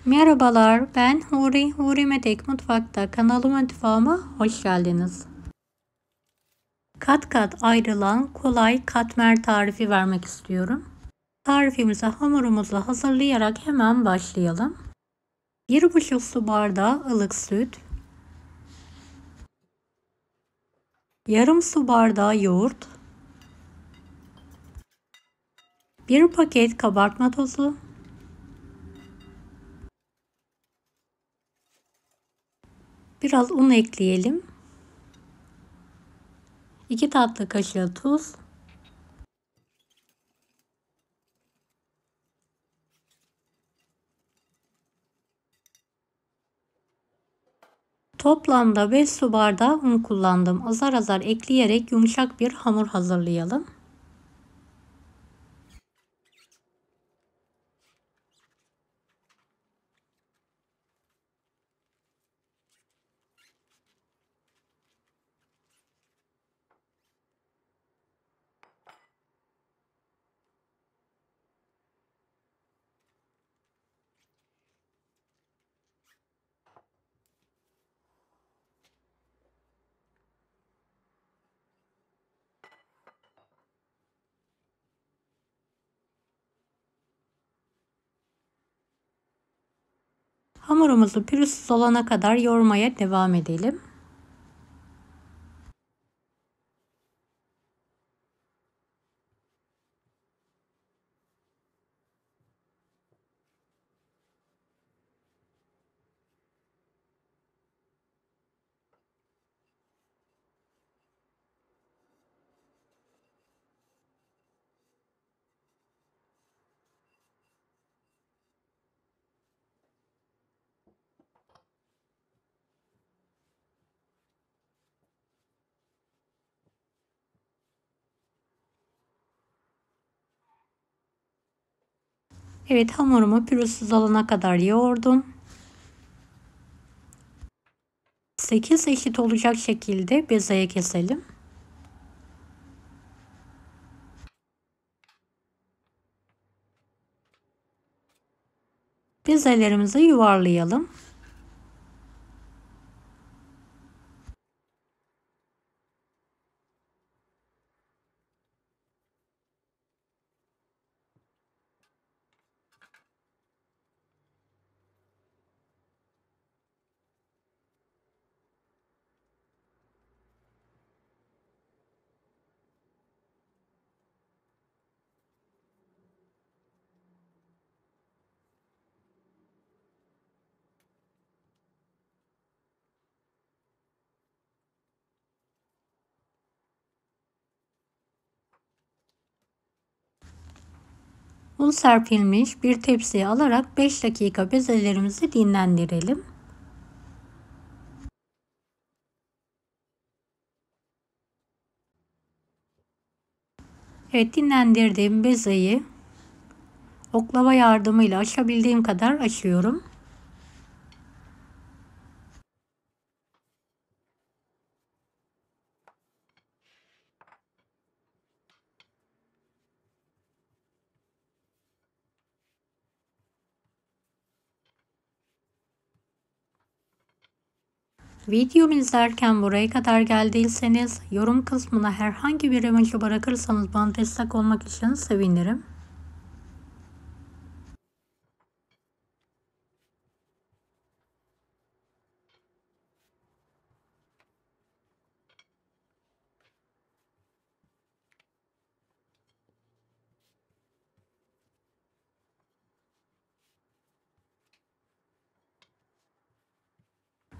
Merhabalar, ben Huri Medek Mutfak'ta kanalıma mutfağıma hoş geldiniz. Kat kat ayrılan kolay katmer tarifi vermek istiyorum. Tarifimize hamurumuzu hazırlayarak hemen başlayalım. 1,5 su bardağı ılık süt, yarım su bardağı yoğurt, 1 paket kabartma tozu, 'biraz un ekleyelim. 2 tatlı kaşığı tuz, toplamda 5 su bardağı un kullandım. Azar azar ekleyerek yumuşak bir hamur hazırlayalım. Hamurumuzu pürüzsüz olana kadar yoğurmaya devam edelim. Evet, hamurumu pürüzsüz olana kadar yoğurdum. 8 eşit olacak şekilde bezeye keselim. Bezelerimizi yuvarlayalım. Un serpilmiş bir tepsiye alarak 5 dakika bezelerimizi dinlendirelim. Evet, dinlendirdiğim bezeyi oklava yardımıyla açabildiğim kadar açıyorum. Videomu izlerken buraya kadar geldiyseniz yorum kısmına herhangi bir emoji bırakırsanız bana destek olmak için sevinirim.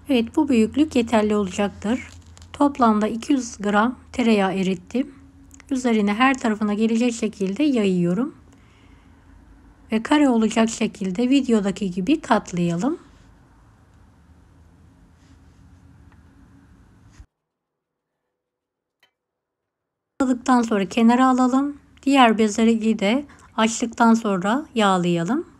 Evet, bu büyüklük yeterli olacaktır. Toplamda 200 gram tereyağı erittim. Üzerine her tarafına gelecek şekilde yayıyorum. Ve kare olacak şekilde videodaki gibi katlayalım. Katladıktan sonra kenara alalım. Diğer bezeleri de açtıktan sonra yağlayalım.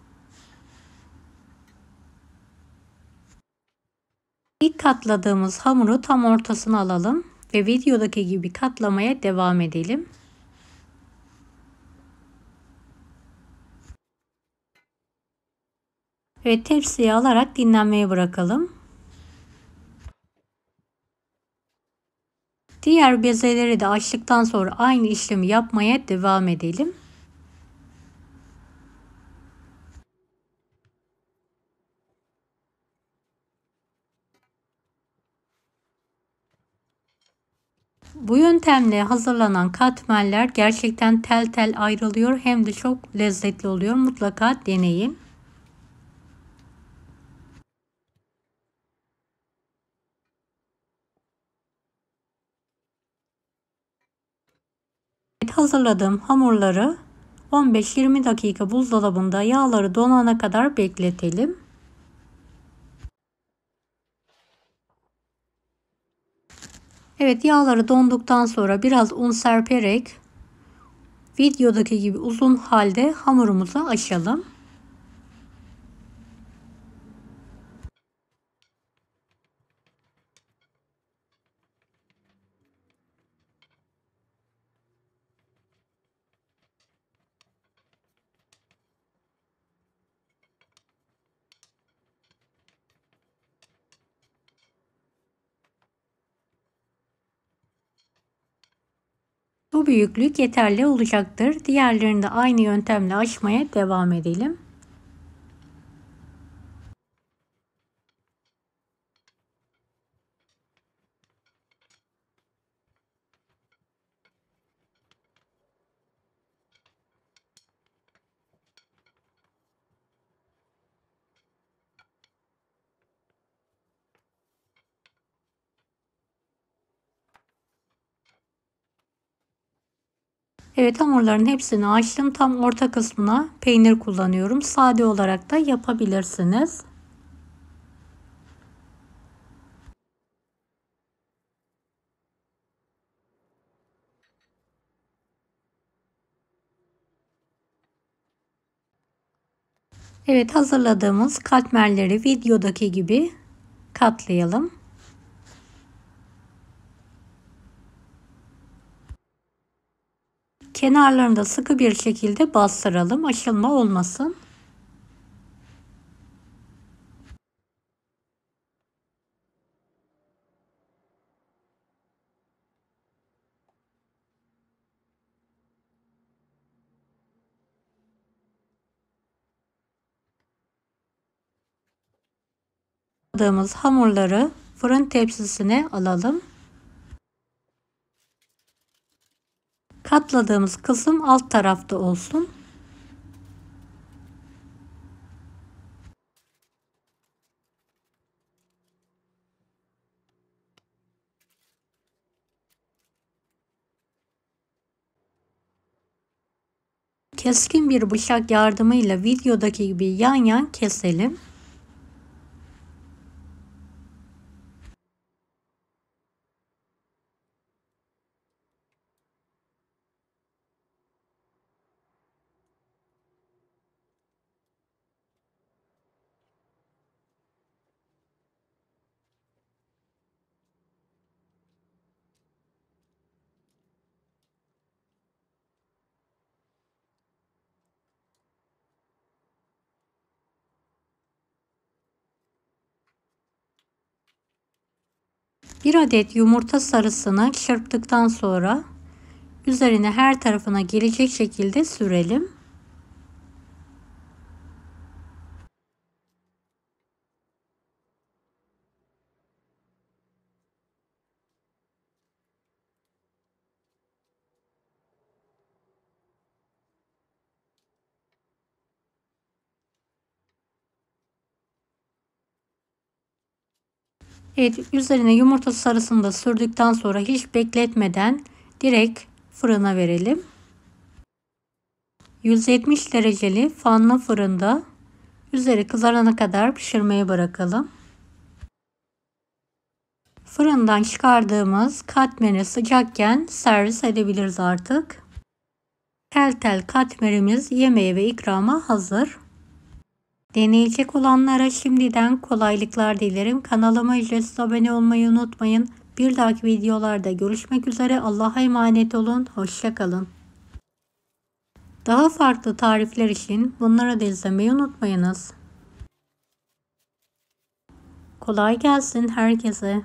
İlk katladığımız hamuru tam ortasına alalım ve videodaki gibi katlamaya devam edelim. Evet, tepsiye alarak dinlenmeye bırakalım. Diğer bezeleri de açtıktan sonra aynı işlemi yapmaya devam edelim. Bu yöntemle hazırlanan katmerler gerçekten tel tel ayrılıyor, hem de çok lezzetli oluyor. Mutlaka deneyin. Evet, hazırladığım hamurları 15-20 dakika buzdolabında yağları donana kadar bekletelim. Evet, yağları donduktan sonra biraz un serperek videodaki gibi uzun halde hamurumuzu açalım. Bu büyüklük yeterli olacaktır. Diğerlerini de aynı yöntemle açmaya devam edelim. Evet, hamurların hepsini açtım. Tam orta kısmına peynir kullanıyorum. Sade olarak da yapabilirsiniz. Evet, hazırladığımız katmerleri videodaki gibi katlayalım. Kenarlarını da sıkı bir şekilde bastıralım. Açılma olmasın. Hazırladığımız hamurları fırın tepsisine alalım. Katladığımız kısım alt tarafta olsun. Keskin bir bıçak yardımıyla videodaki gibi yan yan keselim. Bir adet yumurta sarısını çırptıktan sonra üzerine her tarafına gelecek şekilde sürelim. Evet, üzerine yumurta sarısını da sürdükten sonra hiç bekletmeden direkt fırına verelim. 170 dereceli fanlı fırında üzeri kızarana kadar pişirmeye bırakalım. Fırından çıkardığımız katmeri sıcakken servis edebiliriz artık. Tel tel katmerimiz yemeğe ve ikrama hazır. Deneyecek olanlara şimdiden kolaylıklar dilerim. Kanalıma ücretsiz abone olmayı unutmayın. Bir dahaki videolarda görüşmek üzere. Allah'a emanet olun. Hoşça kalın. Daha farklı tarifler için bunları da izlemeyi unutmayınız. Kolay gelsin herkese.